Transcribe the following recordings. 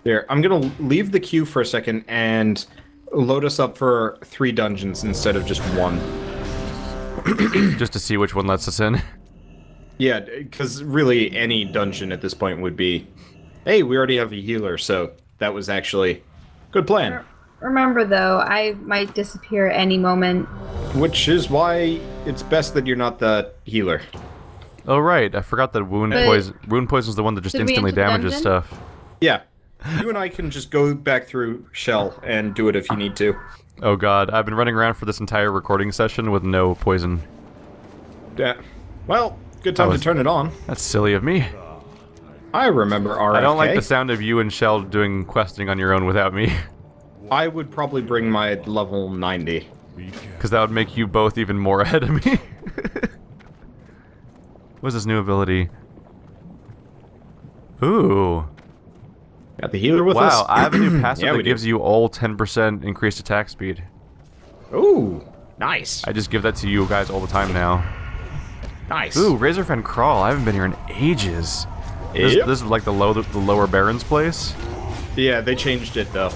There, I'm gonna leave the queue for a second and load us up for 3 dungeons instead of just 1. Just to see which one lets us in. Yeah, because really any dungeon at this point would be, hey, we already have a healer, so that was actually good plan. Remember though, I might disappear any moment. Which is why it's best that you're not the healer. Oh right, I forgot that wound poison is the one that just instantly damages stuff. Yeah. You and I can just go back through Shell and do it if you need to. Oh god, I've been running around for this entire recording session with no poison. Yeah. Well, good time to turn it on. That's silly of me. I remember RFK. I don't like the sound of you and Shell doing questing on your own without me. I would probably bring my level 90. Because that would make you both even more ahead of me. What's this new ability? Ooh. Got the healer with us? Wow, I have a new passive that gives you all 10% increased attack speed. Ooh, nice. I just give that to you guys all the time now. Nice. Ooh, Razorfen Kraul. I haven't been here in ages. This is like the lower Baron's place? Yeah, they changed it though.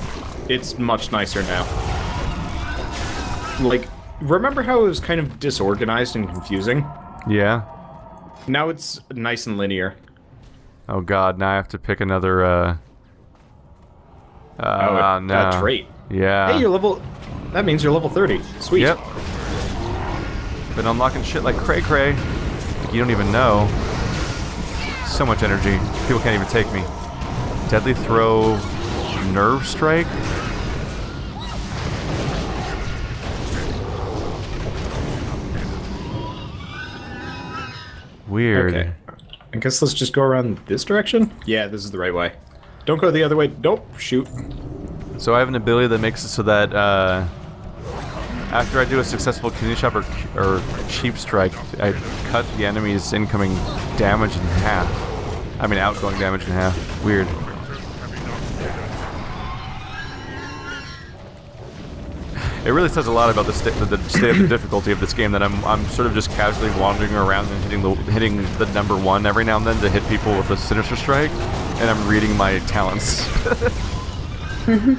It's much nicer now. Like, remember how it was kind of disorganized and confusing? Yeah. Now it's nice and linear. Oh god, now I have to pick another, no. Trait. Yeah. Hey, you're level... That means you're level 30. Sweet. Yep. Been unlocking shit like cray-cray. Like you don't even know. So much energy. People can't even take me. Deadly Throw... Nerve Strike? Weird. Okay. I guess let's just go around this direction? Yeah, this is the right way. Don't go the other way. Don't shoot. So I have an ability that makes it so that, after I do a successful kidney shot or cheap strike, I cut the enemy's incoming damage in half. I mean, outgoing damage in half. Weird. It really says a lot about the state of the difficulty of this game that I'm sort of just casually wandering around and hitting the number 1 every now and then to hit people with a sinister strike, and I'm reading my talents.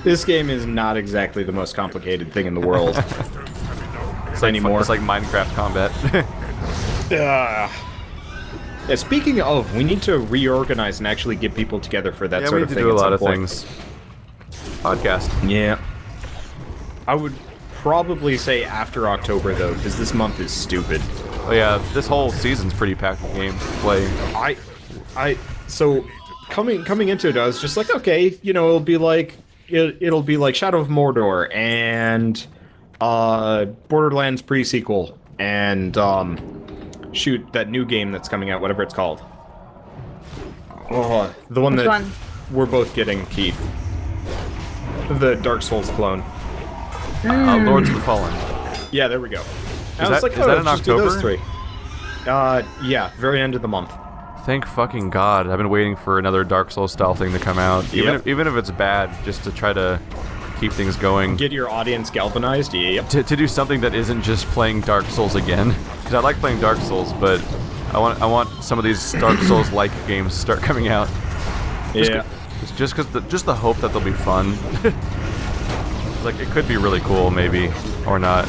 This game is not exactly the most complicated thing in the world. Anymore. It's like Minecraft combat. Yeah, speaking of, we need to reorganize and actually get people together for that sort of thing. Yeah, we need to do a lot of things. Podcast. Yeah. I would probably say after October, though, because this month is stupid. Oh yeah, this whole season's pretty packed with games to play. So, coming into it, I was just like, okay, you know, it'll be like Shadow of Mordor, and, Borderlands pre-sequel, and, shoot, that new game that's coming out, whatever it's called. Oh, the one we're both getting, Keith. The Dark Souls clone. Lords of the Fallen. Yeah, there we go. Is that in October? Those 3. Yeah, very end of the month. Thank fucking god. I've been waiting for another Dark Souls style thing to come out. Even if it's bad, just to try to keep things going. Get your audience galvanized, yep. To do something that isn't just playing Dark Souls again. Because I like playing Dark Souls, but I want some of these Dark Souls-like games to start coming out. Yeah. Just the hope that they'll be fun. Like, it could be really cool, maybe, or not.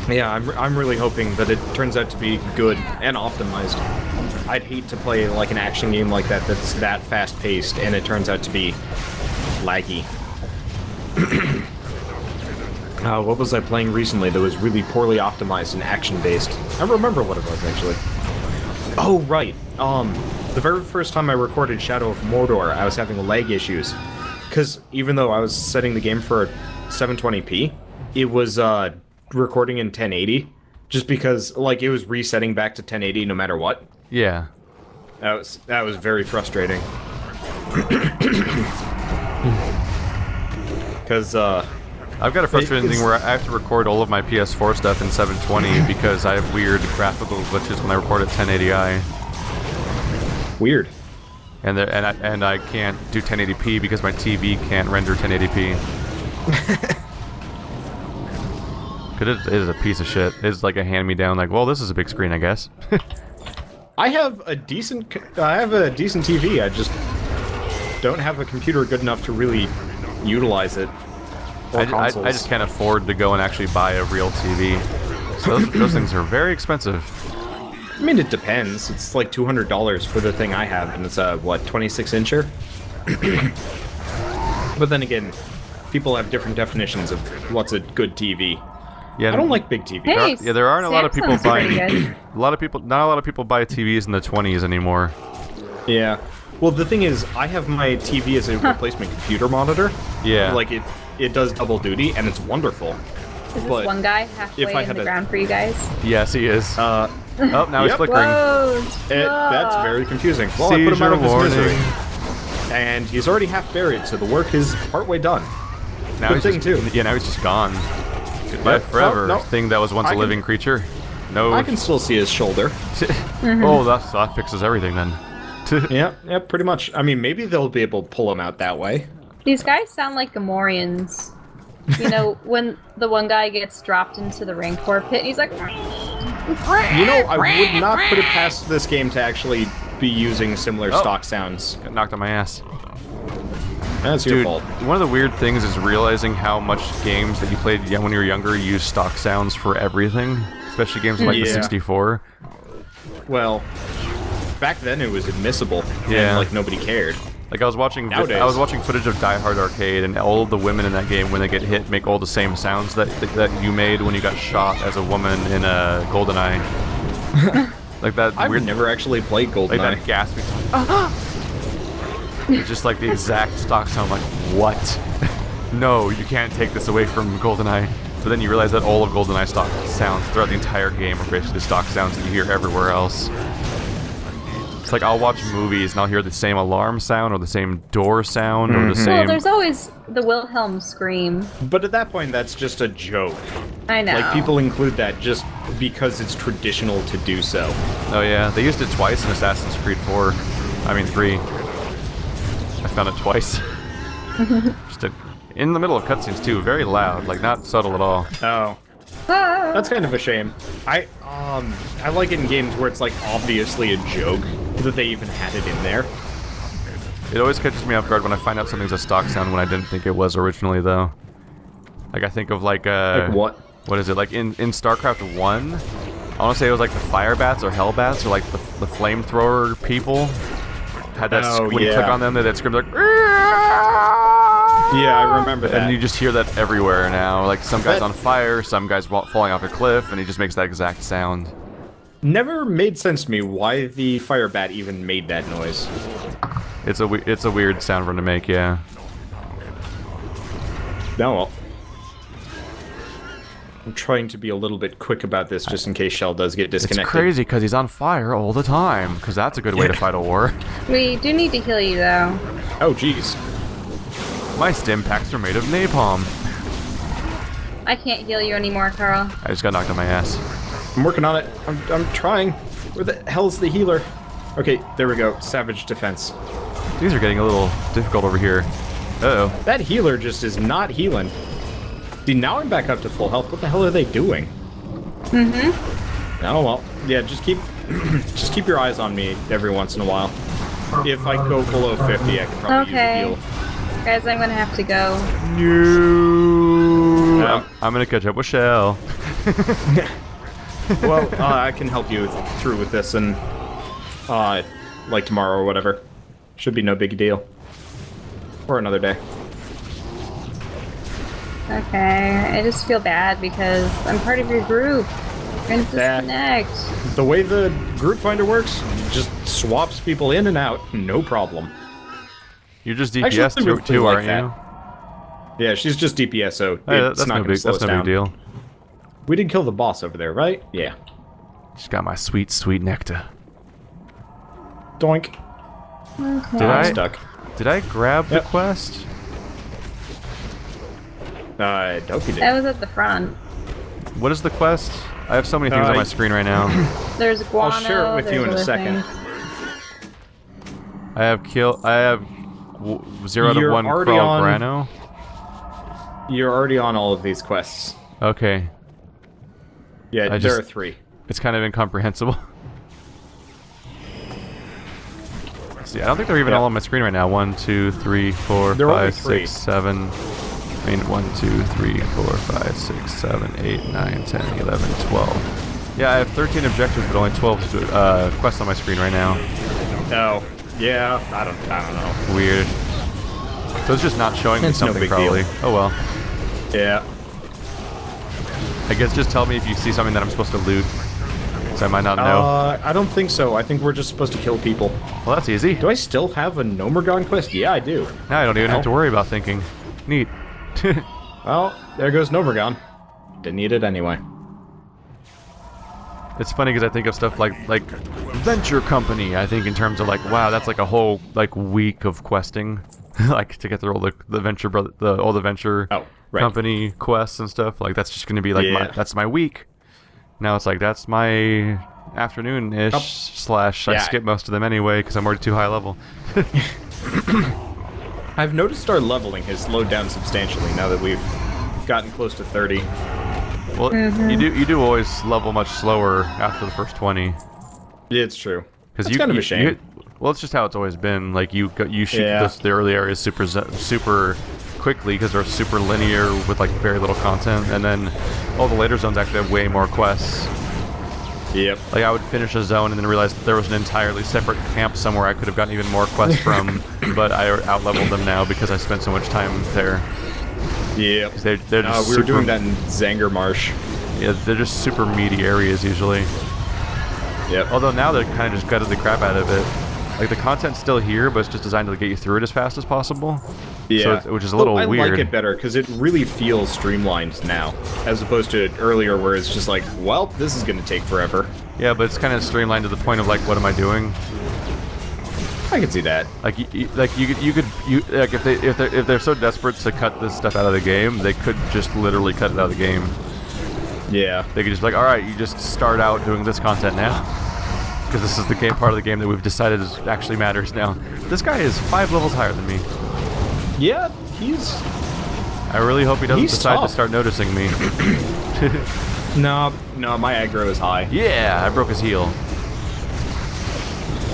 Yeah, I'm really hoping that it turns out to be good and optimized. I'd hate to play like an action game like that that's that fast-paced, and it turns out to be laggy. What was I playing recently that was really poorly optimized and action-based? I remember what it was, actually. Oh, right. The very first time I recorded Shadow of Mordor, I was having lag issues. Because even though I was setting the game for 720p, it was recording in 1080, just because like it was resetting back to 1080 no matter what. Yeah. That was very frustrating. Because I've got a frustrating thing where I have to record all of my PS4 stuff in 720 because I have weird graphical glitches when I record at 1080i. Weird. And I can't do 1080p because my TV can't render 1080p. Because it is a piece of shit. It's like a hand-me-down, like, well, this is a big screen, I guess. I have a decent TV, I just don't have a computer good enough to really utilize it. Or I consoles. just can't afford to go and actually buy a real TV. So those things are very expensive. I mean, it depends. It's like $200 for the thing I have, and it's a, what, 26-incher? But then again, people have different definitions of what's a good TV. Yeah, I don't like big TV. Hey, yeah, there aren't a lot of people Samsung's pretty buying. good. Not a lot of people buy TVs in the 20s anymore. Yeah. Well, the thing is, I have my TV as a replacement computer monitor. Yeah. Like, it does double duty, and it's wonderful. Is this But one guy if halfway I in had the a- ground for you guys? Yes, he is. Oh, now he's Yep. flickering. Whoa! That's very confusing. Well, I put him Seizure out of his warning. misery. And he's already half buried, so the work is partway done. Now Good he's thing, just, too. Yeah, now he's just gone. Goodbye Yep. forever. Oh, no. Thing that was once I a can- living creature. No. I can still see his shoulder. Oh, that fixes everything then. Yeah, pretty much. I mean, maybe they'll be able to pull him out that way. These guys sound like Gamorreans. You know, when the one guy gets dropped into the Rancor pit, and he's like... You know, I would not put it past this game to actually be using similar stock sounds. Got knocked on my ass. That's your Dude, fault. one of the weird things is realizing how much games that you played when you were younger use stock sounds for everything. Especially games like the Yeah. 64. Well, back then it was admissible, Yeah. and like nobody cared. Like I was watching Nowadays. footage of Die Hard Arcade, and all of the women in that game, when they get hit, make all the same sounds that you made when you got shot as a woman in a GoldenEye. Like that I've weird, never actually played like GoldenEye. that gasping. It's just like the exact stock sound. Like what? No, you can't take this away from GoldenEye. But then you realize that all of GoldenEye stock sounds throughout the entire game are basically stock sounds that you hear everywhere else. It's like I'll watch movies and I'll hear the same alarm sound or the same door sound or the Well, same... there's always the Wilhelm scream. But at that point, that's just a joke. I know. Like, people include that just because it's traditional to do so. Oh yeah, they used it twice in Assassin's Creed 4. I mean 3. I found it twice. In the middle of cutscenes too, very loud, like not subtle at all. Oh. Ah. That's kind of a shame. I like it in games where it's like obviously a joke that they even had it in there. It always catches me off guard when I find out something's a stock sound when I didn't think it was originally though. Like I think of like Like what? What is it, like in StarCraft 1? I want to say it was like the fire bats or hell bats or like the flamethrower people. Had that Oh, when you yeah. click on them, they'd scream like Yeah, I remember that. and you just hear that everywhere now. Like some guy's That- on fire, some guy's falling off a cliff, and he just makes that exact sound. Never made sense to me why the fire bat even made that noise. It's a weird sound for him to make, yeah. No, well. I'm trying to be a little bit quick about this just in case Shell does get disconnected. It's crazy because he's on fire all the time. Because that's a good way to fight a war. We do need to heal you, though. Oh, jeez. My stim packs are made of napalm. I can't heal you anymore, Carl. I just got knocked on my ass. I'm working on it. I'm trying. Where the hell's the healer? Okay, there we go. Savage defense. These are getting a little difficult over here. Uh-oh. That healer just is not healing. See, now I'm back up to full health. What the hell are they doing? Mm-hmm. Oh, well. Yeah, just keep just keep your eyes on me every once in a while. If I go below 50, I can probably Okay. use a heal. Guys, I'm gonna have to go. No. Yeah. I'm gonna catch up with Shell. Well, I can help you through with this, and like tomorrow or whatever. Should be no big deal. Or another day. Okay, I just feel bad because I'm part of your group. You're gonna That- disconnect. The way the group finder works, just swaps people in and out, no problem. You're just Actually, DPS I really too, like aren't you? Yeah, she's just DPS, so Hey, it's that's not no going to big. slow That's us no down. big deal. We did kill the boss over there, right? Yeah. She's got my sweet, sweet nectar. Doink. Okay. Did I'm I? stuck. Did I grab the Yep. quest? I hope you did. That was at the front. What is the quest? I have so many things on my screen right now. There's guano. I'll share it with you in a there's other second. things. I have 0 out of You're 1 already Kraul on- Grano. You're already on all of these quests. Okay. Yeah, I there just- are 3. It's kind of incomprehensible. see. I don't think they're even all on my screen right now. 1, 2, 3, 4, They're only 5, three. 6, 7. I mean, 1, 2, 3, 4, 5, 6, 7, 8, 9, 10, 11, 12. Yeah, I have 13 objectives, but only 12 quests on my screen right now. Oh, yeah, I don't know. Weird. So it's just not showing me It's no something, big probably. deal. Oh well. Yeah. I guess just tell me if you see something that I'm supposed to loot. So I might not know. I don't think so. I think we're just supposed to kill people. Well, that's easy. Do I still have a Nomergon quest? Yeah, I do. Now I don't even have to worry about thinking. Neat. Well, there goes Nomergon. Didn't need it anyway. It's funny because I think of stuff like venture company. I think in terms of like, wow, that's like a whole like week of questing, like to get through all the venture all the venture company quests and stuff. Like that's just gonna be like that's my week. Now it's like that's my afternoon-ish slash I skip most of them anyway because I'm already too high level. I've noticed our leveling has slowed down substantially now that we've gotten close to 30. Well, you do always level much slower after the first 20. Yeah, it's true. Because it's kind of a shame. Well, it's just how it's always been. Like you shoot the early areas super quickly because they're super linear with like very little content, and then all the later zones actually have way more quests. Yep. Like I would finish a zone and then realize that there was an entirely separate camp somewhere I could have gotten even more quests from, but I out-leveled them now because I spent so much time there. Yep. They're just we were doing that in Zanger Marsh. Yeah, they're just super meaty areas usually. Yep. Although now they're kind of just gutted the crap out of it. Like the content's still here, but it's just designed to get you through it as fast as possible. Yeah. So which is a little weird. I like it better because it really feels streamlined now, as opposed to earlier where it's just like, well, this is going to take forever. Yeah, but it's kind of streamlined to the point of like, what am I doing? I can see that. Like, if they're so desperate to cut this stuff out of the game, they could just literally cut it out of the game. Yeah. They could just be like, all right, you just start out doing this content now, because this is the part of the game that we've decided actually matters now. This guy is 5 levels higher than me. Yeah, he's... I really hope he doesn't decide tough. to start noticing me. No, my aggro is high. Yeah, I broke his heel.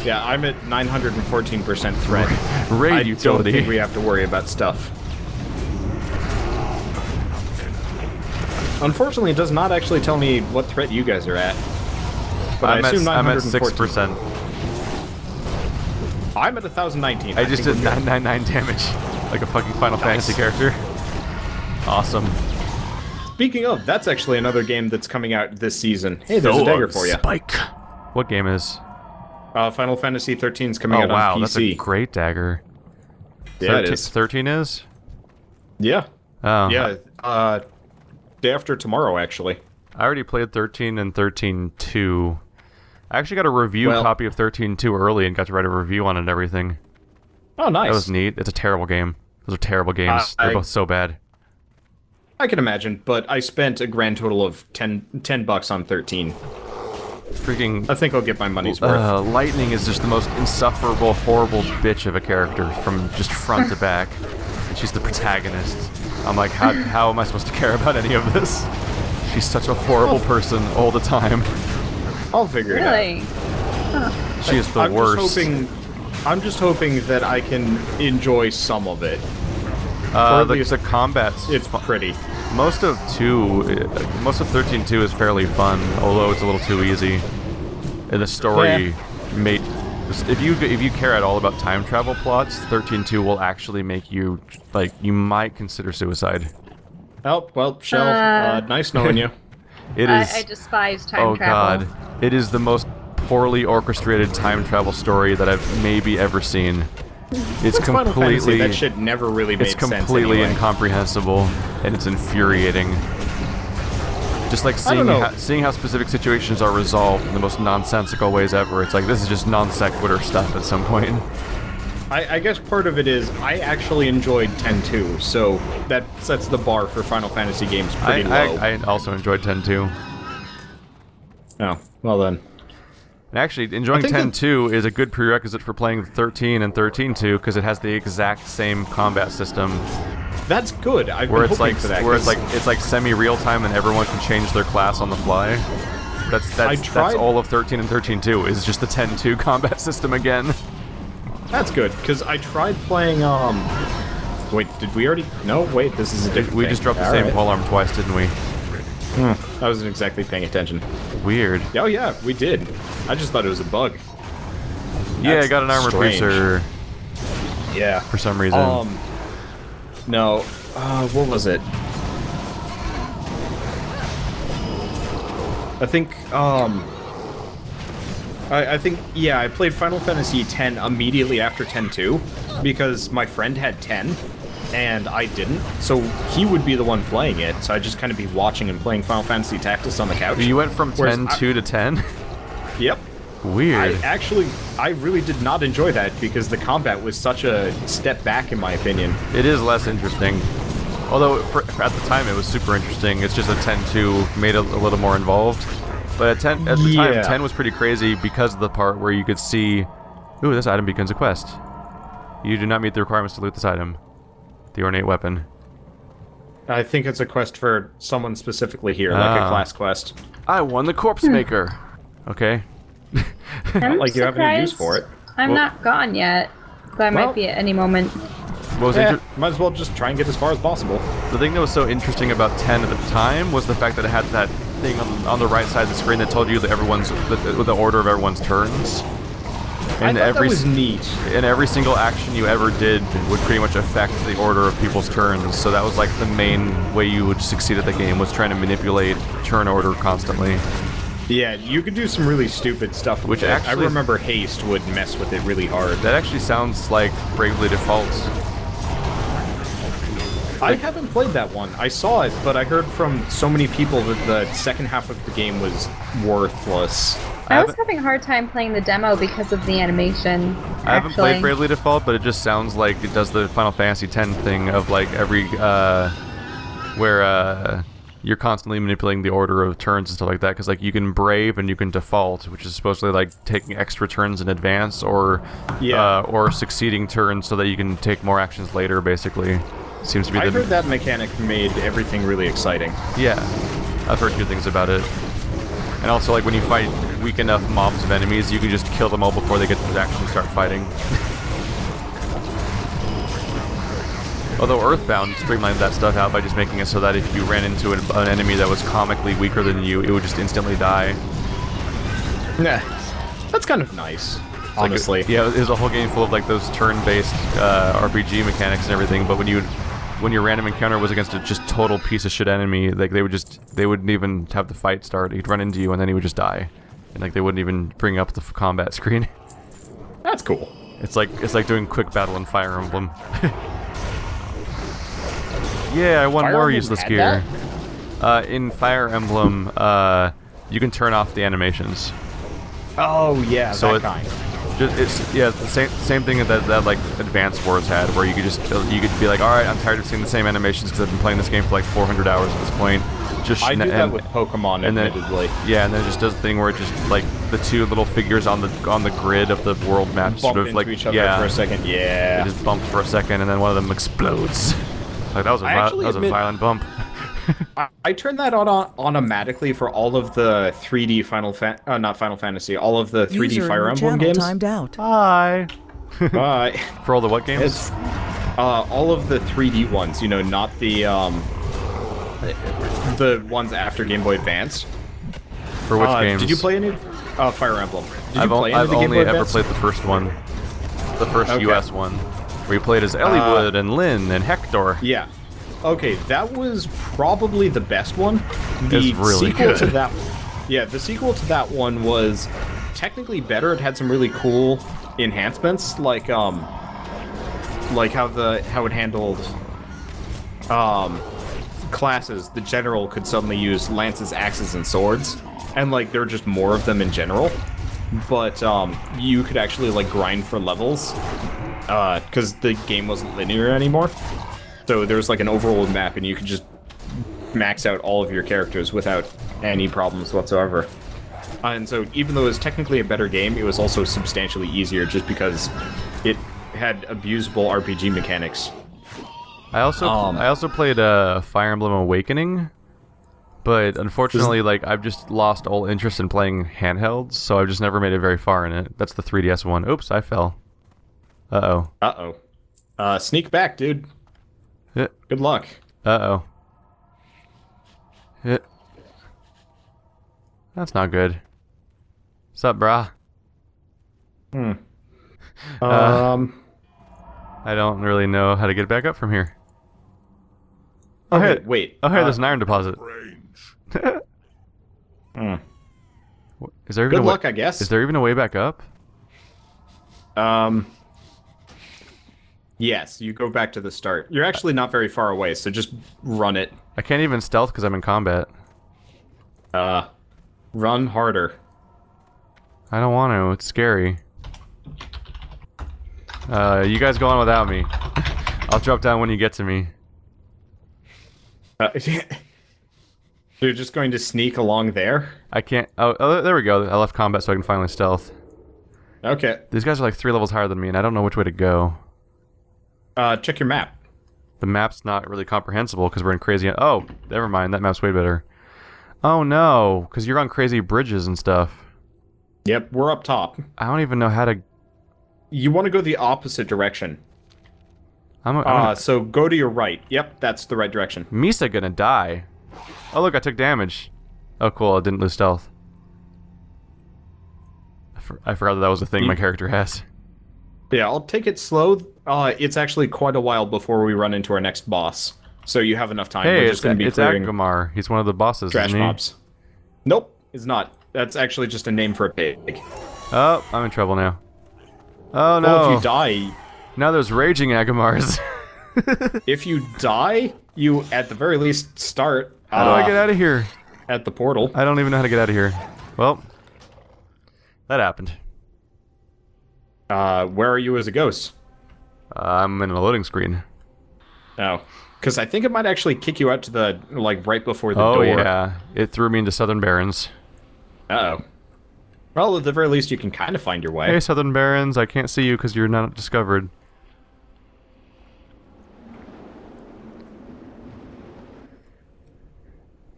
Yeah, I'm at 914% threat. Raid utility. I don't think we have to worry about stuff. Unfortunately, it does not actually tell me what threat you guys are at. But I assume 914. I'm at 6%. I'm at 1,019. I just did 999 damage, like a fucking Final Fantasy character. Awesome. Speaking of, that's actually another game that's coming out this season. Hey, there's a dagger for you. Spike. What game is? Final Fantasy 13 is coming out wow, on PC. That's a great dagger. Yeah, it is. 13 is? Yeah. Oh. Yeah, day after tomorrow, actually. I already played 13 and 13.2. I actually got a review copy of 13.2 early and got to write a review on it and everything. Oh, nice. That was neat. It's a terrible game. Those are terrible games. They're both so bad. I can imagine, but I spent a grand total of $10 on 13. Freaking... I think I'll get my money's worth. Lightning is just the most insufferable, horrible bitch of a character from just front to back. She's the protagonist. I'm like, how am I supposed to care about any of this? She's such a horrible person all the time. I'll figure it out. Huh. She is the worst. I'm just hoping that I can enjoy some of it. The combat's it's pretty. Most of 13.2 is fairly fun, although it's a little too easy. And the story, if you care at all about time travel plots, 13.2 will actually make you you might consider suicide. Oh well, Shell. Nice knowing you. It is. I despise time travel. Oh god, it is the most poorly orchestrated time travel story that I've maybe ever seen. It's Final Fantasy, that shit never really made sense. It's completely anyway. incomprehensible, and it's infuriating. Just like seeing how specific situations are resolved in the most nonsensical ways ever. It's like, this is just non sequitur stuff at some point. I guess part of it is I actually enjoyed 10.2, so that sets the bar for Final Fantasy games pretty low. I also enjoyed 10.2. Oh, well then. And actually, enjoying 10.2 is a good prerequisite for playing 13 and 13.2 because it has the exact same combat system. That's good. I've been hoping for that. Where it's like semi-real time and everyone can change their class on the fly. That's all of 13 and 13.2 is just the 10.2 combat system again. That's good, because I tried playing, Wait, did we already... No, wait, this is a different We thing. just dropped the same polearm twice, didn't we? I wasn't exactly paying attention. Weird. Oh yeah, we did. I just thought it was a bug. Yeah, That's I got an armor strange. piercer Yeah. for some reason. No. What was it? I think, I think, yeah, I played Final Fantasy X immediately after 10-2, because my friend had 10, and I didn't, so he would be the one playing it, so I'd just kind of be watching him playing Final Fantasy Tactics on the couch. You went from Whereas 10-2 to 10? Yep. Weird. I really did not enjoy that, because the combat was such a step back, in my opinion. It is less interesting. Although, at the time, it was super interesting. It's just that 10-2 made it a little more involved. But at the time, 10 was pretty crazy because of the part where you could see, ooh, this item becomes a quest. You do not meet the requirements to loot this item. The ornate weapon. I think it's a quest for someone specifically here, like a class quest. I won the corpse maker. Okay. I'm Like you have any use surprised for it. I'm not gone yet, but I Well- might be at any moment. What was Might as well just try and get as far as possible. the thing that was so interesting about 10 at the time was the fact that it had that thing on the right side of the screen that told you that the order of everyone's turns. And I thought that was neat. And every single action you ever did would pretty much affect the order of people's turns. So that was like the main way you would succeed at the game, was trying to manipulate turn order constantly. Yeah, you could do some really stupid stuff with Which it. actually- I remember Haste would mess with it really hard. That actually sounds like Bravely Default. I haven't played that one. I saw it, but I heard from so many people that the second half of the game was worthless. I was having a hard time playing the demo because of the animation. I haven't played Bravely Default, but it just sounds like it does the Final Fantasy X thing of like where you're constantly manipulating the order of turns and stuff like that, because like you can Brave and you can Default, which is supposedly like taking extra turns in advance or succeeding turns so that you can take more actions later, basically. Seems to be I heard that mechanic made everything really exciting. Yeah, I've heard good things about it. And also, like, when you fight weak enough mobs of enemies, you can just kill them all before they get to actually start fighting. Although Earthbound streamlined that stuff out by just making it so that if you ran into an enemy that was comically weaker than you, it would just instantly die. Nah, that's kind of nice, honestly. Like, yeah, there's a whole game full of, like, those turn-based RPG mechanics and everything, but when your random encounter was against a just total piece of shit enemy, like they wouldn't even have the fight start. He'd run into you and then he would just die, and like they wouldn't even bring up the combat screen. That's cool. It's like doing quick battle in Fire Emblem. Yeah, I want Fire more Emblem useless had gear. In Fire Emblem, you can turn off the animations. Oh yeah, So that kind. It's the same thing that like Advanced Wars had, where you could be like, all right, I'm tired of seeing the same animations because I've been playing this game for like 400 hours at this point. I do that with Pokemon, admittedly. And then it just does the thing where it just like the two little figures on the grid of the world map Bump sort of into like each other for a second. Yeah. They just bump for a second and then one of them explodes. Like that was a violent bump. I turned that on automatically for all of the 3D not Final Fantasy, all of the 3D Fire Emblem games. Timed out. Bye. Bye. For all the what games? It's all of the 3D ones, you know, not the ones after Game Boy Advance. For which games? Did you play any Fire Emblem? Did I've you play any of the Game only Boy ever Advance? played the first one. The first Okay. US one. Where you played as Eliwood and Lynn and Hector. Yeah. Okay, that was probably the best one. The It's really sequel good. to that, the sequel to that one was technically better. It had some really cool enhancements, like how it handled classes. The general could suddenly use lances, axes, and swords, and like there were just more of them in general. But you could actually like grind for levels because the game wasn't linear anymore. So there's like an overworld map, and you could just max out all of your characters without any problems whatsoever. And so even though it was technically a better game, it was also substantially easier just because it had abusable RPG mechanics. I also played Fire Emblem Awakening, but unfortunately, like I've just lost all interest in playing handhelds, so I've just never made it very far in it. That's the 3DS one. Oops, I fell. Uh-oh. Uh-oh. Sneak back, dude. Yeah. Good luck. Uh-oh. Yeah. That's not good. What's up, brah? I don't really know how to get back up from here. Oh, okay, hey, wait. Oh, hey, there's an iron deposit. Is there even Good luck, I guess. Is there even a way back up? Yes, you go back to the start. You're actually not very far away, so just run it. I can't even stealth because I'm in combat. Run harder. I don't want to. It's scary. You guys go on without me. I'll drop down when you get to me. You're just going to sneak along there? I can't... Oh, there we go. I left combat so I can finally stealth. Okay. These guys are like 3 levels higher than me, and I don't know which way to go. Check your map. The map's not really comprehensible because we're in crazy... Oh, never mind. That map's way better. Oh, no. Because you're on crazy bridges and stuff. Yep, we're up top. I don't even know how to... You want to go the opposite direction. So go to your right. Yep, that's the right direction. Misa gonna die. Oh, look, I took damage. Oh, cool. I didn't lose stealth. I forgot that was a thing my character has. Yeah, I'll take it slow. It's actually quite a while before we run into our next boss. So you have enough time. Hey, We're just going to be clearing Agamar. He's one of the bosses, trash isn't he? mobs. Nope, it's not. That's actually just a name for a pig. Oh, I'm in trouble now. Oh, no. Well, if you die... Now there's raging Agamars. If you die, you, at the very least, start... How do I get out of here? At the portal. I don't even know how to get out of here. Well, that happened. Where are you as a ghost? I'm in a loading screen. Oh. Because I think it might actually kick you out to the, like, right before the door. door. Oh, yeah. It threw me into Southern Barrens. Uh-oh. Well, at the very least, you can kind of find your way. Hey, Southern Barrens, I can't see you because you're not discovered.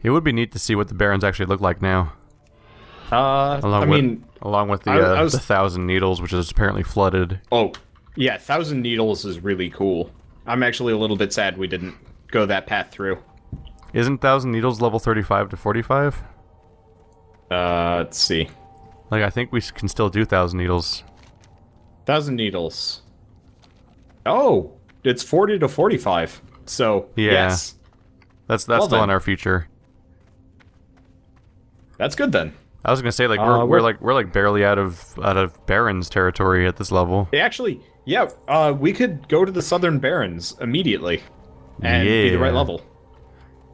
It would be neat to see what the Barrens actually look like now. Along with the 1,000 Needles, which is apparently flooded. Oh, yeah, 1,000 Needles is really cool. I'm actually a little bit sad we didn't go that path through. Isn't 1,000 Needles level 35 to 45? Let's see. Like, I think we can still do 1,000 Needles. 1,000 Needles. Oh, it's 40 to 45. So, yeah. Yes. That's still in our future. That's good then. I was gonna say, like, we're like barely out of Barrens territory at this level. Actually, yeah, we could go to the Southern Barrens immediately and be the right level.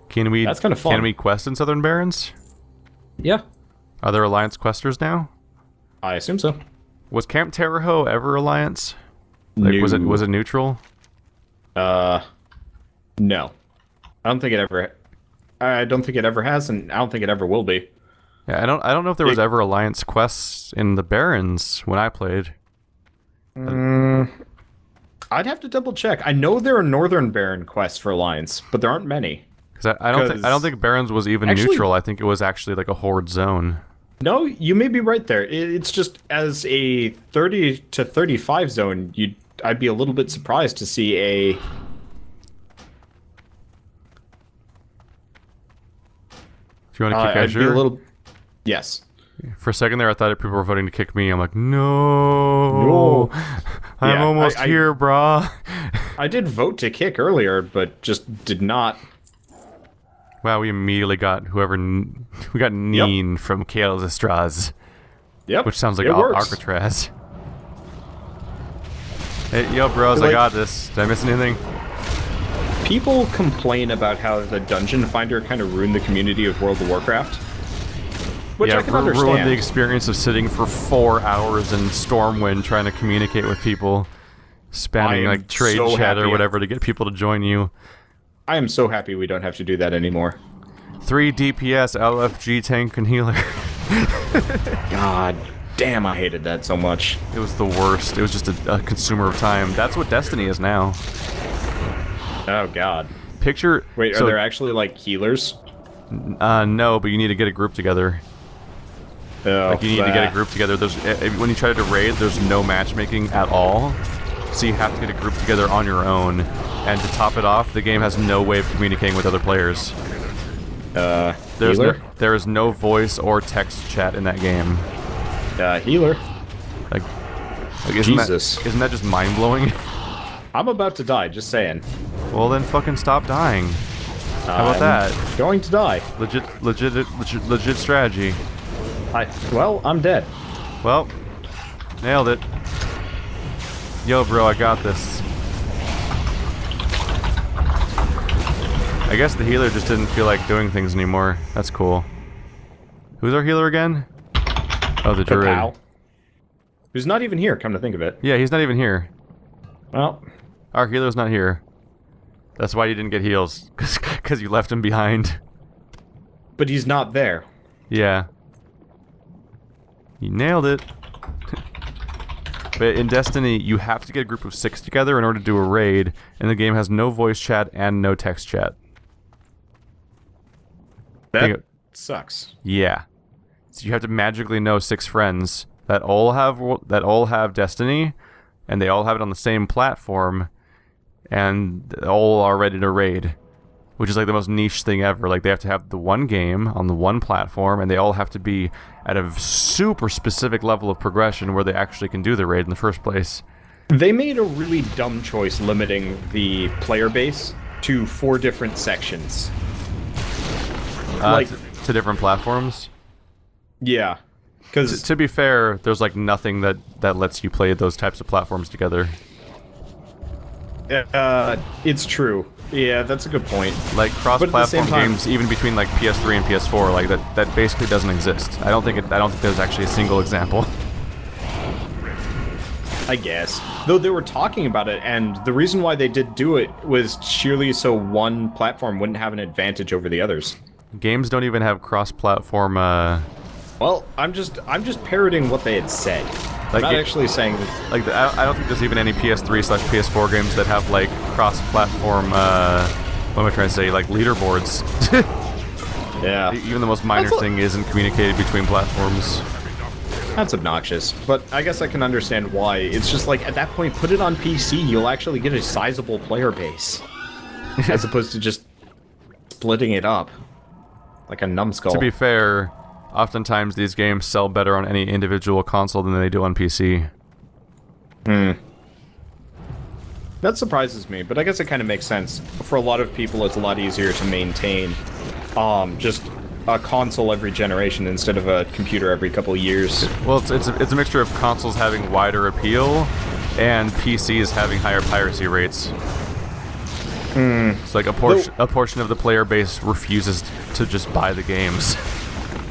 Can we? That's kind of fun. Can we quest in Southern Barrens? Yeah. Are there Alliance questers now? I assume so. Was Camp Terraho ever Alliance? Like, was it neutral? No. I don't think it ever. I don't think it ever has, and I don't think it ever will be. Yeah, I don't know if there was ever Alliance quests in the Barrens when I played. I'd have to double check. I know there are Northern Baron quests for Alliance, but there aren't many. Because I don't think Barrens was even neutral. I think it was actually like a horde zone. No, you may be right there. It's just as a 30 to 35 zone, I'd be a little bit surprised to see a. Do you want to kick Azure? I'd be a little. Yes. For a second there, I thought people were voting to kick me. I'm like, no. I'm almost here, brah. I did vote to kick earlier, but just did not. Wow, we immediately got we got Neen from Kale's Estraz. Yep. Which sounds like Alcatraz. Hey, yo, bros, I got this. Did I miss anything? People complain about how the Dungeon Finder kind of ruined the community of World of Warcraft. Which I can understand. Ruined the experience of sitting for 4 hours in Stormwind trying to communicate with people, spamming like trade chat or whatever to get people to join you. I am so happy we don't have to do that anymore. 3 DPS, LFG, tank, and healer. God damn, I hated that so much. It was the worst. It was just a consumer of time. That's what Destiny is now. Oh god. Picture... Wait, are there actually, like, healers? No, but you need to get a group together. Oh, like, you need to get a group together. When you try to raid, there's no matchmaking at all. so you have to get a group together on your own. And to top it off, the game has no way of communicating with other players. There is no voice or text chat in that game. Healer. Like isn't that just mind-blowing? I'm about to die, just saying. Well then fucking stop dying. How about that? Going to die. Legit strategy. Well, I'm dead. Well, nailed it. Yo bro, I got this. I guess the healer just didn't feel like doing things anymore. That's cool. Who's our healer again? Oh, the druid. Pal. Who's not even here, come to think of it. Yeah, he's not even here. Well. Our healer's not here. That's why you didn't get heals. Because you left him behind. But he's not there. Yeah. You nailed it. But in Destiny, you have to get a group of 6 together in order to do a raid, and the game has no voice chat and no text chat. That sucks. Yeah. So you have to magically know 6 friends that all have Destiny, and they all have it on the same platform, and they all are ready to raid. Which is like the most niche thing ever. Like, they have to have the one game on the one platform, and they all have to be at a super specific level of progression where they actually can do the raid in the first place. They made a really dumb choice limiting the player base to 4 different sections. To different platforms? Yeah. Because to be fair, there's like nothing that lets you play those types of platforms together. It's true. Yeah, that's a good point. Like cross-platform games, even between like PS3 and PS4, like that basically doesn't exist. I don't think there's actually a single example. I guess. Though they were talking about it, and the reason why they did do it was sheerly so one platform wouldn't have an advantage over the others. Games don't even have cross-platform. Well, I'm just parroting what they had said. Like, I'm not actually saying that. Like, I don't think there's even any PS3/PS4 games that have like cross-platform. What am I trying to say? Like leaderboards. Yeah. Even the most minor thing isn't communicated between platforms. That's obnoxious, but I guess I can understand why. It's just like, at that point, put it on PC, you'll actually get a sizable player base. As opposed to just splitting it up. Like a numbskull. To be fair, oftentimes these games sell better on any individual console than they do on PC. That surprises me, but I guess it kind of makes sense. For a lot of people, it's a lot easier to maintain just a console every generation instead of a computer every couple of years. Well, it's a mixture of consoles having wider appeal and PCs having higher piracy rates. It's like a portion of the player base refuses to just buy the games.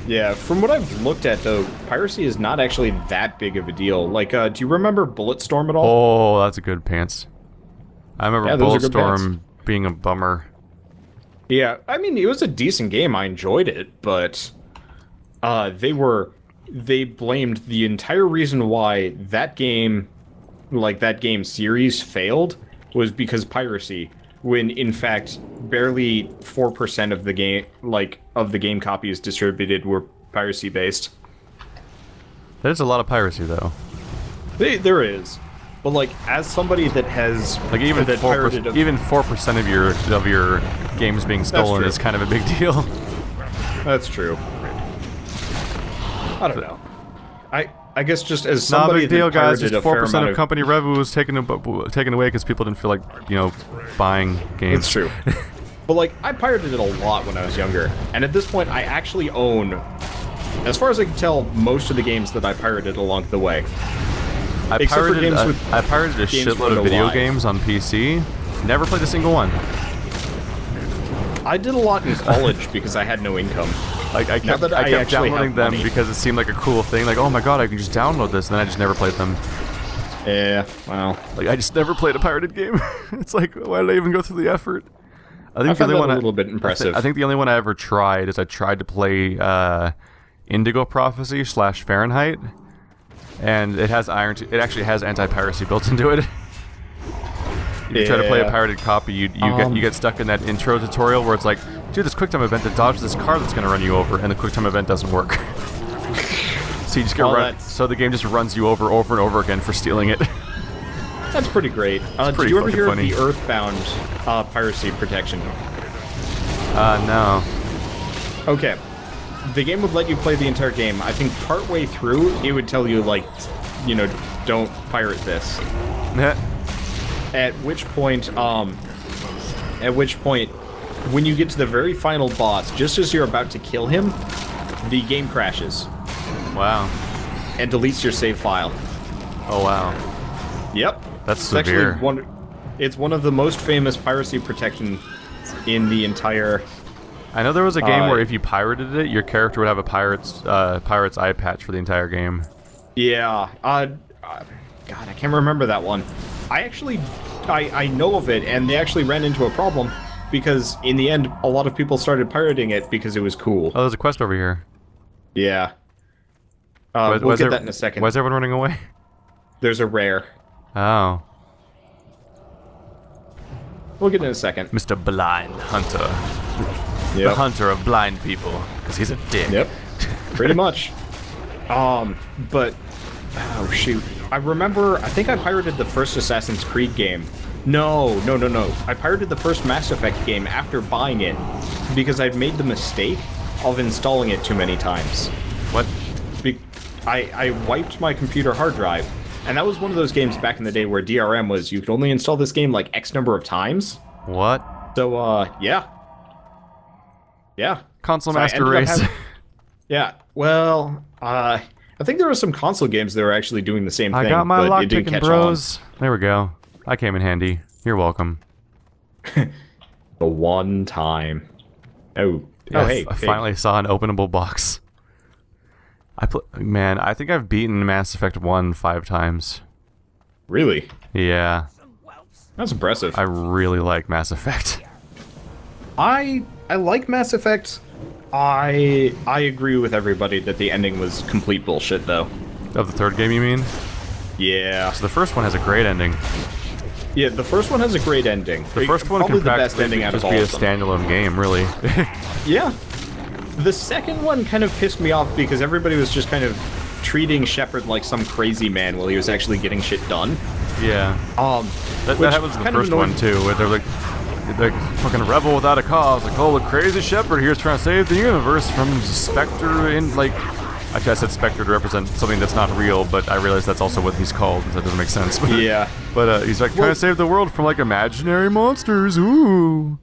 Yeah, from what I've looked at, though, piracy is not actually that big of a deal. Like, do you remember Bulletstorm at all? Oh, that's a good pants. I remember Bulletstorm being a bummer. Yeah, I mean, it was a decent game. I enjoyed it, but they blamed the entire reason why that game, like that game series, failed was because piracy. When in fact, barely 4% of the game, game copies distributed were piracy based. There's a lot of piracy, though. There is. But like, as somebody that has like even 4% of your games being stolen is kind of a big deal. That's true. I don't know. I guess just as somebody not a big deal, guys. Just 4% of of company revenue was taken away because people didn't feel like buying games. It's true. But like, I pirated it a lot when I was younger, and at this point, I actually own, as far as I can tell, most of the games that I pirated along the way. I pirated a shitload of video games on PC. Never played a single one. I did a lot in college because I had no income. Like I kept downloading them because it seemed like a cool thing. Like, oh my god, I can just download this, and then I just never played them. Yeah, well, like I just never played a pirated game. It's like, why did I even go through the effort? I think the only one a little bit impressive. I think the only one I ever tried is I tried to play Indigo Prophecy / Fahrenheit, and it has it actually has anti-piracy built into it. If you try to play a pirated copy, you get stuck in that intro tutorial where it's like, do this QuickTime event to dodge this car that's going to run you over, and the QuickTime event doesn't work. So you just get so the game just runs you over and over again for stealing it. That's pretty great. Did you ever hear of the Earthbound piracy protection? No. Okay. The game would let you play the entire game. I think partway through, it would tell you, like, you know, don't pirate this. At which point, when you get to the very final boss, just as you're about to kill him, the game crashes. Wow. And deletes your save file. Oh, wow. Yep. That's severe. It's one of the most famous piracy protection in the entire... I know there was a game where if you pirated it, your character would have a pirate's eye patch for the entire game. Yeah. God, I can't remember that one. I know of it, and they actually ran into a problem, because in the end, a lot of people started pirating it because it was cool. Oh, there's a quest over here. Yeah. We'll get that in a second. Why is everyone running away? There's a rare. Oh. We'll get in a second. Mr. Blind Hunter. Yep. The hunter of blind people, because he's a dick. Yep. Pretty much. But... Oh, shoot. I think I pirated the first Assassin's Creed game. No. I pirated the first Mass Effect game after buying it, because I'd made the mistake of installing it too many times. What? I wiped my computer hard drive, and that was one of those games back in the day where DRM was, you could only install this game like X number of times. What? So, yeah. Yeah. Console Master Race. Yeah, well, I think there were some console games that were actually doing the same thing, I got my but it didn't catch bros. There we go. I came in handy. You're welcome. The one time. Oh, yeah, hey. I finally saw an openable box. Man, I think I've beaten Mass Effect 1 5 times. Really? Yeah. That's impressive. I really like Mass Effect. I like Mass Effect. I agree with everybody that the ending was complete bullshit, though. Of the third game, you mean? Yeah. So the first one has a great ending. Yeah, the first one has a great ending. The first one probably can the best ending out of all of them. just be a standalone game, really. Yeah. The second one kind of pissed me off because everybody was just kind of treating Shepard like some crazy man while he was actually getting shit done. Yeah. That happens in the first one too, where they're like fucking rebel without a cause. Like, oh, the crazy Shepard here's trying to save the universe from Spectre in like. Actually, I said Spectre to represent something that's not real, but I realize that's also what he's called. That doesn't make sense. Yeah. But he's like trying to save the world from like imaginary monsters. Ooh.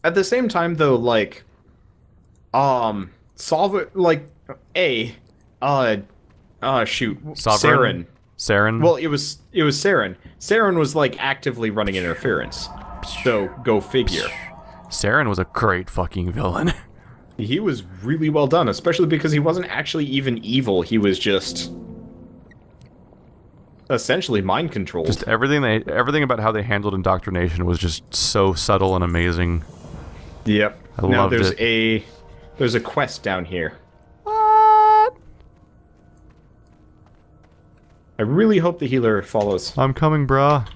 At the same time, though, like, solve it like shoot, Sovereign? Saren. Well, it was Saren. Saren was like actively running interference. So go figure. Saren was a great fucking villain. He was really well done, especially because he wasn't actually even evil. He was just essentially mind controlled. Just everything about how they handled indoctrination was just so subtle and amazing. Yep. I loved it. There's a quest down here. What? I really hope the healer follows. I'm coming, brah.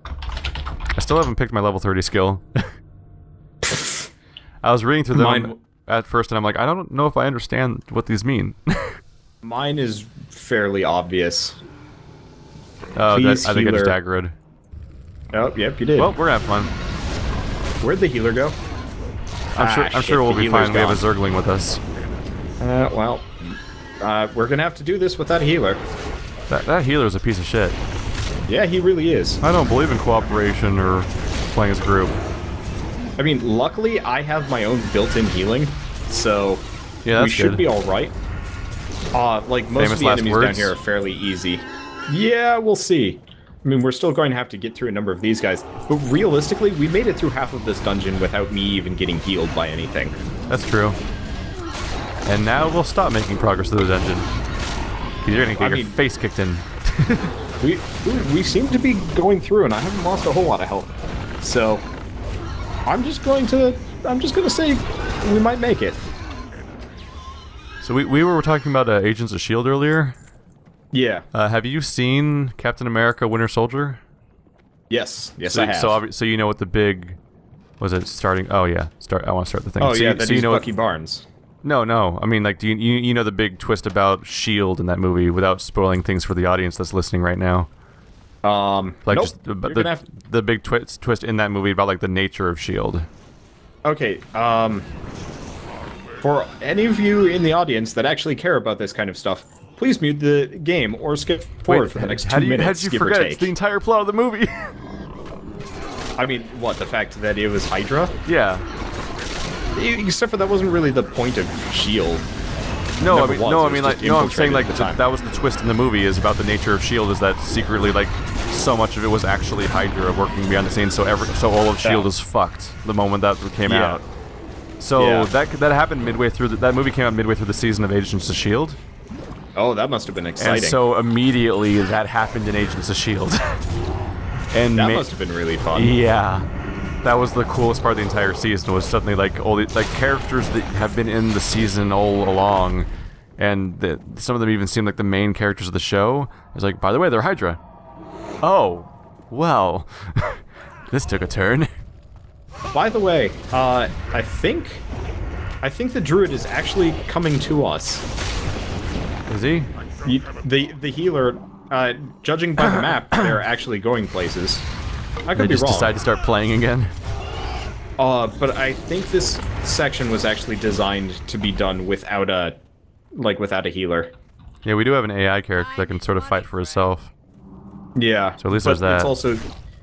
I still haven't picked my level 30 skill. I was reading through them at first, and I'm like, I don't know if I understand what these mean. Mine is fairly obvious. Oh, I think I just aggroed. Oh, yep, you did. Well, we're gonna have fun. Where'd the healer go? I'm sure we'll be fine. We have a Zergling with us. Well, we're gonna have to do this without a healer. That healer's a piece of shit. Yeah, he really is. I don't believe in cooperation or playing as a group. I mean, luckily, I have my own built-in healing, so yeah, we should be alright. Like, most of the enemies down here are fairly easy. Yeah, we'll see. I mean, we're still going to have to get through a number of these guys, but realistically, we made it through half of this dungeon without me even getting healed by anything. That's true. And now we'll stop making progress through the dungeon. You're gonna get your face kicked in. we seem to be going through, and I haven't lost a whole lot of health. So, I'm just gonna say we might make it. So we were talking about Agents of S.H.I.E.L.D. earlier. Yeah. Have you seen Captain America: Winter Soldier? Yes, I have. So you know what the big... Was it starting... Oh, yeah. I want to start the thing. Oh, so yeah, that he's Bucky Barnes. No. I mean, like, do you know the big twist about S.H.I.E.L.D. in that movie without spoiling things for the audience that's listening right now? Like nope. just You're the big twist in that movie about like the nature of Shield. Okay, for any of you in the audience that actually care about this kind of stuff, please mute the game or skip forward for the next 2 minutes. How did you forget? It's the entire plot of the movie. I mean, what, the fact that it was Hydra? Yeah. Except for that wasn't really the point of Shield. No, I'm saying like that was the twist in the movie, is about the nature of Shield, is that secretly like so much of it was actually Hydra working behind the scenes, so all of Shield is fucked the moment that came out. So that happened midway through. That movie came out midway through the season of Agents of Shield. Oh, that must have been exciting. And so immediately that happened in Agents of Shield. And that must have been really fun. Yeah. That was the coolest part of the entire season, was suddenly like all the characters that have been in the season all along, and some of them even seem like the main characters of the show. It's like, by the way, they're Hydra. Oh, well, this took a turn. By the way, I think the druid is actually coming to us. Is he? The healer, judging by the map, they're actually going places. I could they be just wrong. decide to start playing again. But I think this section was actually designed to be done without a healer. Yeah, we do have an AI character that can sort of fight for itself. Yeah. So at least there's that. It's also,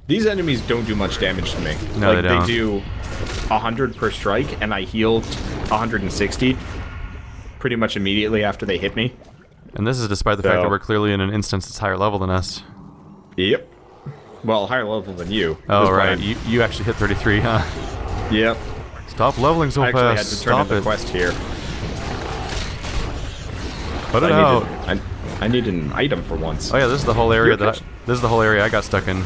these enemies don't do much damage to me. No, like, they don't. They do 100 per strike, and I heal 160 pretty much immediately after they hit me. And this is despite the fact that we're clearly in an instance that's higher level than us. Yep. Well, higher level than you. Oh, right. You actually hit 33, huh? Yep. Stop leveling so fast. I actually had to turn in the quest here. Put it out. I need an item for once. Oh yeah, this is the whole area this is the whole area I got stuck in.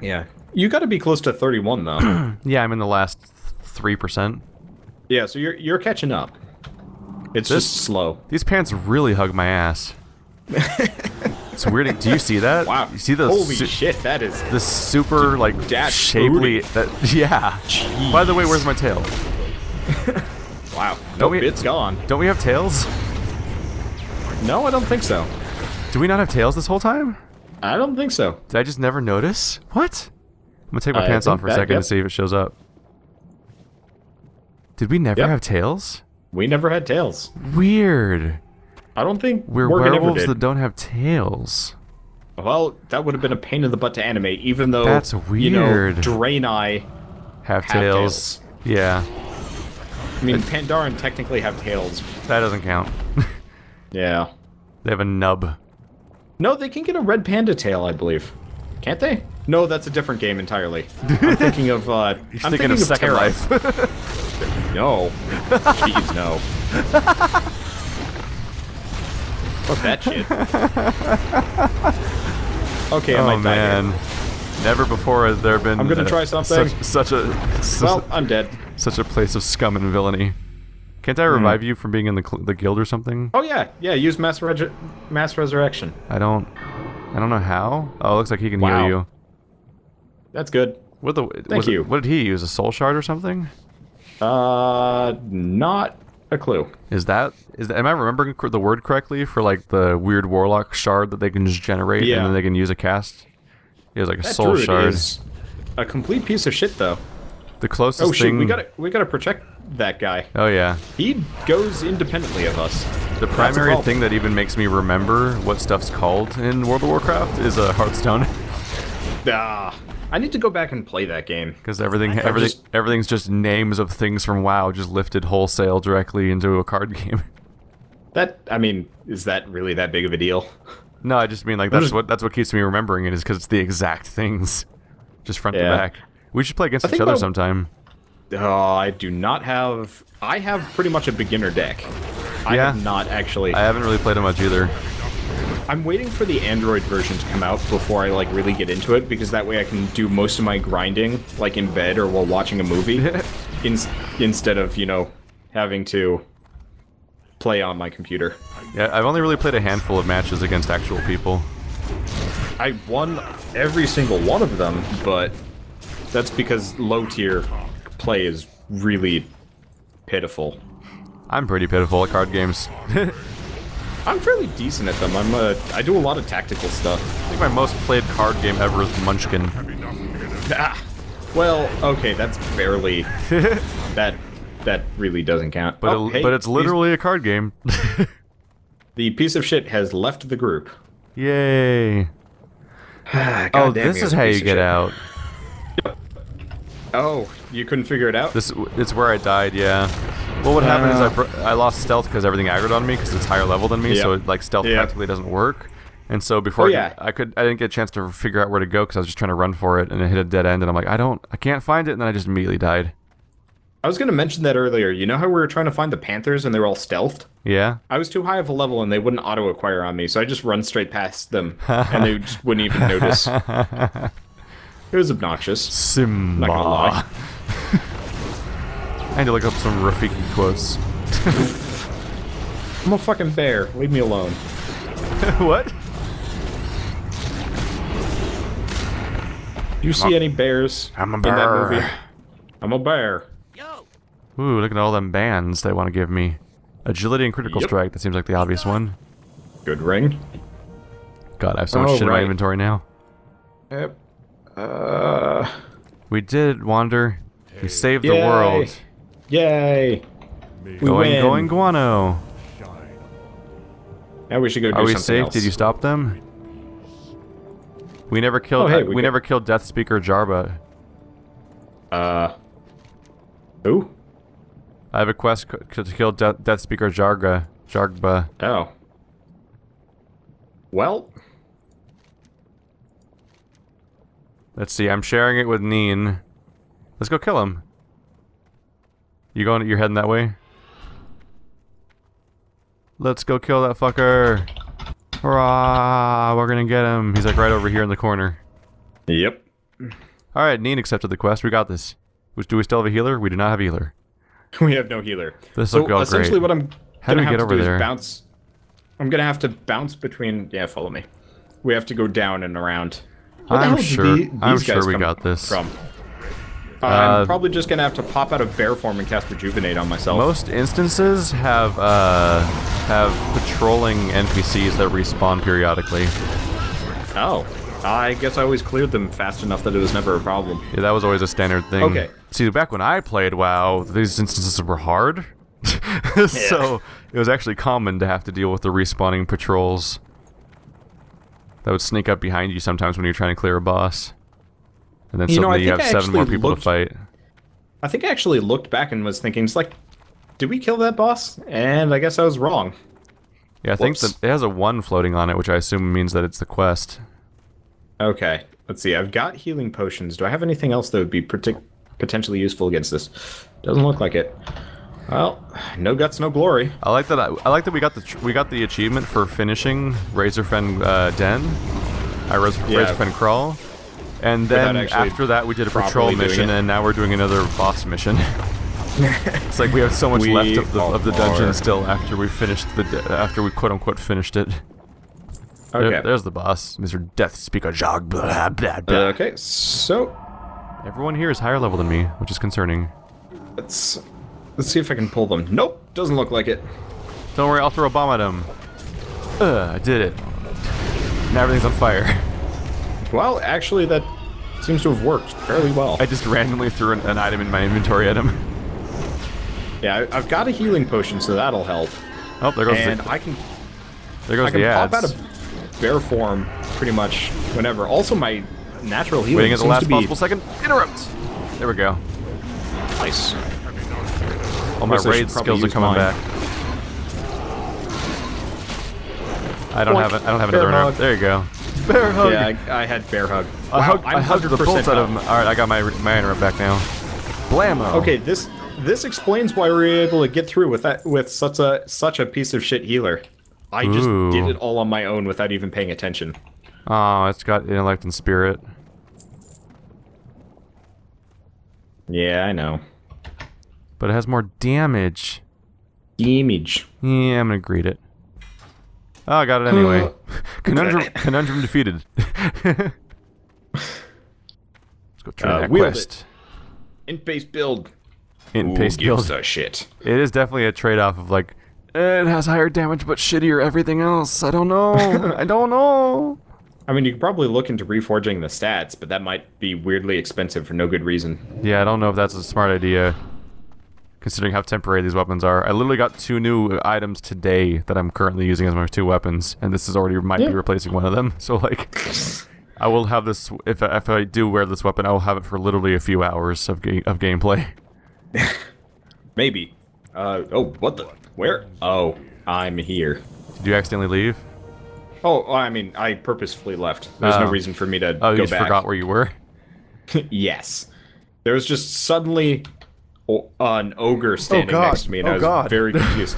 Yeah. You got to be close to 31 though. Yeah, I'm in the last 3%. Yeah, so you're catching up. It's just slow. These pants really hug my ass. It's weird. Do you see that? Wow. You see the holy shit, that is the super like shapely yeah. Jeez. By the way, where's my tail? Wow. Nope, it's gone. Don't we have tails? No, I don't think so. Do we not have tails this whole time? I don't think so. Did I just never notice? What? I'm gonna take my pants off for a second to see if it shows up. Did we never have tails? We never had tails. Weird. I don't think we're werewolves that don't have tails. Well, that would have been a pain in the butt to animate, even though that's weird. You know, Draenor have tails. Yeah. I mean, Pandaria technically have tails. That doesn't count. Yeah. They have a nub. No, they can get a red panda tail, I believe. Can't they? No, that's a different game entirely. I'm thinking of You're thinking of Second Life. No. Jeez, no. Fuck that shit. Okay, I might die here. Never before has there been. I'm gonna try something. Well, I'm dead. Such a place of scum and villainy. Can't I revive you from being in the guild or something? Oh yeah, yeah. Use mass resurrection. I don't know how. Oh, it looks like he can heal you. That's good. Thank you. What did he use? A soul shard or something? Not a clue. Is that am I remembering the word correctly for like the weird warlock shard that they can just generate and then they can use a cast? He has like a soul shard. Is a complete piece of shit though. The closest thing. We gotta protect that guy. Oh yeah. He goes independently of us. The primary thing that even makes me remember what stuff's called in World of Warcraft is a Hearthstone. I need to go back and play that game. Because everything's just names of things from WoW just lifted wholesale directly into a card game. I mean, is that really that big of a deal? No, I just mean like that's what keeps me remembering it, is because it's the exact things, just front to back. We should play against each other sometime. I do not have. I have pretty much a beginner deck. I have not actually. I haven't really played it much either. I'm waiting for the Android version to come out before I like really get into it, because that way I can do most of my grinding like in bed or while watching a movie, instead of, you know, having to play on my computer. Yeah, I've only really played a handful of matches against actual people. I won every single one of them, but that's because low tier play is really pitiful. I'm pretty pitiful at card games. I'm fairly decent at them. I do a lot of tactical stuff. my most played card game ever is Munchkin. Ah, well, okay, that's barely... that really doesn't count. But, but it's literally a card game. The piece of shit has left the group. Yay. Oh, this is how you get out. Oh, you couldn't figure it out? It's where I died, yeah. What would happen is I lost stealth because everything aggroed on me because it's higher level than me, so like stealth practically doesn't work. And so before I didn't get a chance to figure out where to go because I was just trying to run for it, and it hit a dead end, and I'm like, I can't find it, and then I just immediately died. I was going to mention that earlier. You know how we were trying to find the Panthers and they were all stealthed? Yeah. I was too high of a level and they wouldn't auto-acquire on me, so I just run straight past them, and they just wouldn't even notice. It was obnoxious. Simba. Not gonna lie. I had to look up some Rafiki quotes. I'm a fucking bear. Leave me alone. What? You see any bears I'm a in that bear. movie? I'm a bear. Ooh, look at all them bands they want to give me. Agility and Critical Strike, that seems like the obvious one. Good ring. God, I have so much shit in my inventory now. Yep. We did, Wander. We saved the world. Yay! Going guano. Now we should go do something Are we else. safe? Did you stop them? We never killed. We never killed Death Speaker Jarba. Who? I have a quest to kill Death Speaker Jarba. Oh. Well. Let's see. I'm sharing it with Neen. Let's go kill him. You're heading that way? Let's go kill that fucker. Hurrah! We're gonna get him. He's like right over here in the corner. Yep. Alright, Neen accepted the quest. We got this. Do we still have a healer? We do not have a healer. We have no healer. This will go great. Essentially what I'm gonna have to do is bounce. I'm gonna have to bounce between... Yeah, follow me. We have to go down and around. I'm sure we got this. I'm probably just gonna have to pop out of bear form and cast Rejuvenate on myself. Most instances have patrolling NPCs that respawn periodically. Oh. I guess I always cleared them fast enough that it was never a problem. Yeah, that was always a standard thing. Okay. See, back when I played WoW, these instances were hard. So, it was actually common to have to deal with the respawning patrols that would sneak up behind you sometimes when you're trying to clear a boss. And then suddenly you have 7 more people to fight. I think I actually looked back and was thinking, it's like, did we kill that boss? And I guess I was wrong. Yeah, I think that it has a 1 floating on it, which I assume means that it's the quest. Okay, let's see. I've got healing potions. Do I have anything else that would be potentially useful against this? Doesn't look like it. Well, no guts, no glory. I like that. I like that we got the achievement for finishing Razorfen Den. Razorfen Kraul. And then after that, we did a patrol mission, and now we're doing another boss mission. It's like we have so much left of the dungeon still after we finished after we quote unquote finished it. Okay. There's the boss, Mr. Death Speaker Jog. Blah, blah, blah. Okay, so everyone here is higher level than me, which is concerning. Let's see if I can pull them. Nope, doesn't look like it. Don't worry, I'll throw a bomb at him. I did it. Now everything's on fire. Well, actually, that seems to have worked fairly well. I just randomly threw an item in my inventory at him. Yeah, I've got a healing potion, so that'll help. Oh, there goes There goes the ads. Pop out of bear form pretty much whenever. Also, my natural healing waiting at the last possible second. Interrupt. There we go. Nice. All my raid skills are coming back. I don't have another round. There you go. Bear hug. Yeah, I had bear hug. I hugged the bolts out of him. All right, I got my interrupt back now. Blammo. Okay, this explains why we were able to get through with such a piece of shit healer. I just did it all on my own without even paying attention. Oh, it's got intellect and spirit. Yeah, I know. But it has more damage. Damage. Yeah, I'm gonna greet it. Oh, I got it anyway. Conundrum defeated. Let's go try that quest. Int-based build. Int-based build. Gives a shit. It is definitely a trade-off of like, it has higher damage but shittier everything else. I don't know. I don't know. I mean, you could probably look into reforging the stats, but that might be weirdly expensive for no good reason. Yeah, I don't know if that's a smart idea, considering how temporary these weapons are. I literally got 2 new items today that I'm currently using as my 2 weapons, and this is already might be replacing one of them. So like, I will have this if I do wear this weapon, I will have it for literally a few hours of gameplay. Maybe. Oh, what the? Where? Oh, I'm here. Did you accidentally leave? Oh, I mean, I purposefully left. There's no reason for me to Oh, you go just back. forgot where you were? Yes. There was just suddenly an ogre standing next to me, and I was very confused.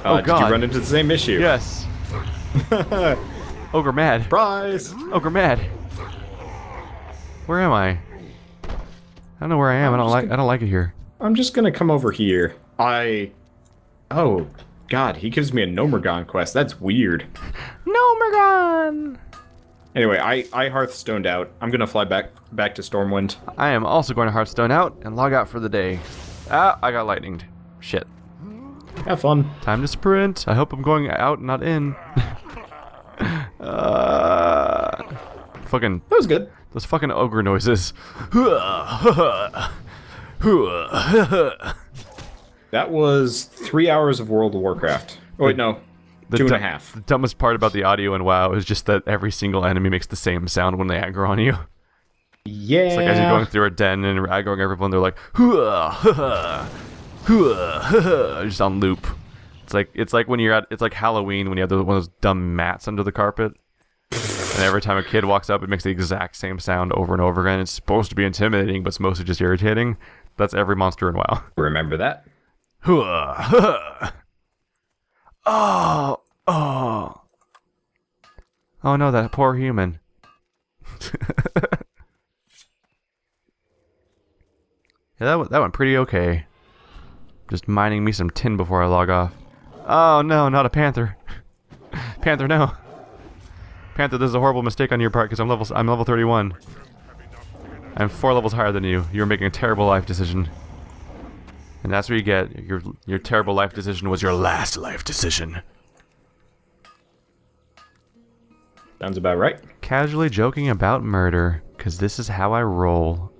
Did you run into the same issue? Yes. Ogre mad. Surprise! Ogre mad. Where am I? I don't know where I am. I don't like it here. I'm just gonna come over here. Oh, God, he gives me a Nomergon quest. That's weird. Nomergon! Anyway, I Hearthstoned out. I'm gonna fly back to Stormwind. I am also going to Hearthstone out and log out for the day. Ah, I got lightninged. Shit. Have fun. Time to sprint. I hope I'm going out, not in. Fucking. That was good. Those fucking ogre noises. That was 3 hours of World of Warcraft. Oh, wait, no. 2.5. The dumbest part about the audio in WoW is just that every single enemy makes the same sound when they aggro on you. Yeah. It's like as you're going through a den and aggroing everyone, they're like, just on loop. It's like when you're at, it's like Halloween when you have one of those dumb mats under the carpet. And every time a kid walks up, it makes the exact same sound over and over again. It's supposed to be intimidating, but it's mostly just irritating. That's every monster in WoW. Remember that? Oh no, that poor human. Yeah, that went pretty okay. Just mining me some tin before I log off. Oh no, not a panther. Panther, no. Panther, this is a horrible mistake on your part because I'm level 31. I'm 4 levels higher than you. You're making a terrible life decision. And that's what you get. Your terrible life decision was your last life decision. Sounds about right. Casually joking about murder, because this is how I roll.